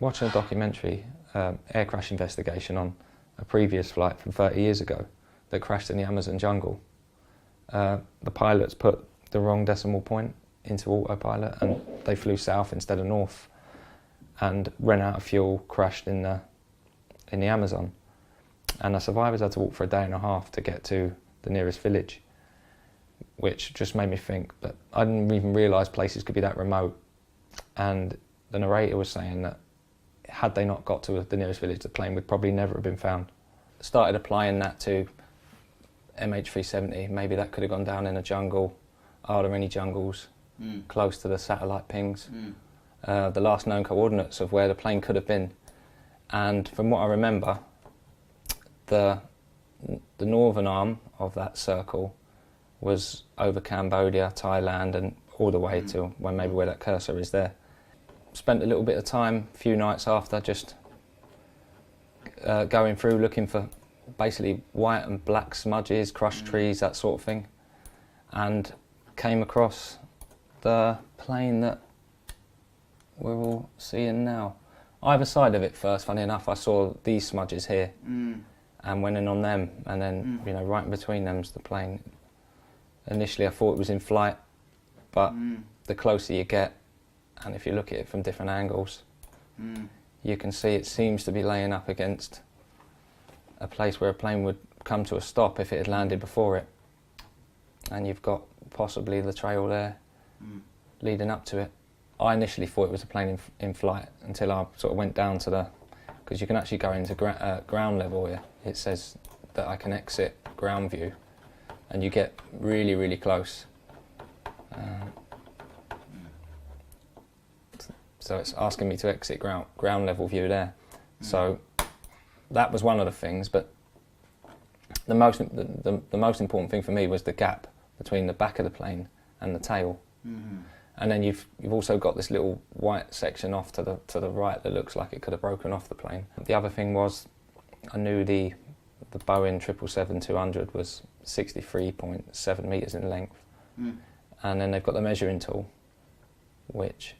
watching a documentary, air crash investigation on a previous flight from 30 years ago that crashed in the Amazon jungle. The pilots put the wrong decimal point into autopilot and they flew south instead of north and ran out of fuel, crashed in the Amazon. And the survivors had to walk for a day and a half to get to the nearest village, which just made me think that I didn't even realise places could be that remote. And the narrator was saying that had they not got to the nearest village, the plane would probably never have been found. Started applying that to MH370, maybe that could have gone down in a jungle. Are there any jungles close to the satellite pings? The last known coordinates of where the plane could have been. And from what I remember, the northern arm of that circle was over Cambodia, Thailand, and all the way to maybe where that cursor is there. Spent a little bit of time, a few nights after, just going through looking for basically white and black smudges, crushed trees, that sort of thing, and came across the plane that we're all seeing now. Either side of it first, funny enough, I saw these smudges here and went in on them, and then you know, right in between them's the plane. Initially I thought it was in flight, but the closer you get, and if you look at it from different angles, you can see it seems to be laying up against a place where a plane would come to a stop if it had landed before it. And you've got possibly the trail there leading up to it. I initially thought it was a plane in flight until I sort of went down to the, because you can actually go into ground level here. It says that I can exit ground view, and you get really, really close. So it's asking me to exit ground level view there. So that was one of the things, but the most important thing for me was the gap between the back of the plane and the tail. And then you've also got this little white section off to the right that looks like it could have broken off the plane. The other thing was, I knew the Boeing 777-200 was 63.7 metres in length. And then they've got the measuring tool, which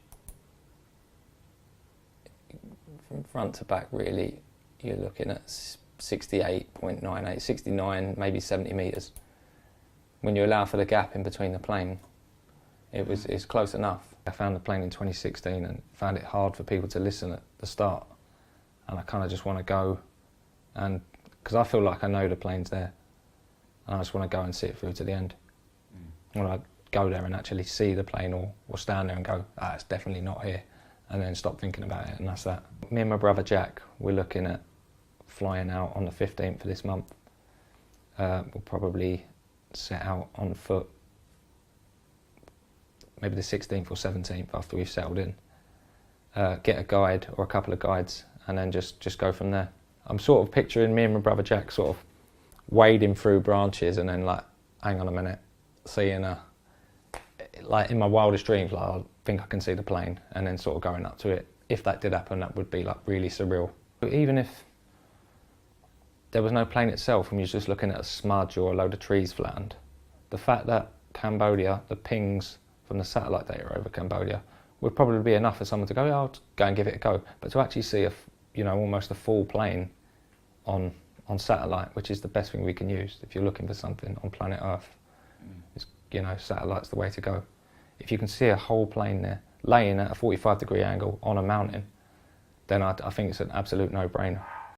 from front to back really you're looking at 68.98, 69, maybe 70 metres. When you allow for the gap in between the plane, it's close enough. I found the plane in 2016 and found it hard for people to listen at the start. And I kind of just want to go, and because I feel like I know the plane's there, and I just want to go and see it through to the end. When I go there and actually see the plane or stand there and go, it's definitely not here, and then stop thinking about it, and that's that. Me and my brother Jack, we're looking at flying out on the 15th of this month. We'll probably set out on foot maybe the 16th or 17th after we've settled in. Get a guide or a couple of guides and then just go from there. I'm sort of picturing me and my brother Jack sort of wading through branches and then like, hang on a minute, seeing like in my wildest dreams, like I think I can see the plane, and then sort of going up to it. If that did happen, that would be like really surreal. But even if there was no plane itself and you was just looking at a smudge or a load of trees flattened, the fact that Cambodia, the pings from the satellite data over Cambodia, would probably be enough for someone to go, yeah, I'll go and give it a go. But to actually see almost a full plane on satellite, which is the best thing we can use if you're looking for something on planet Earth, satellite's the way to go. If you can see a whole plane there, laying at a 45-degree angle on a mountain, then I think it's an absolute no-brainer.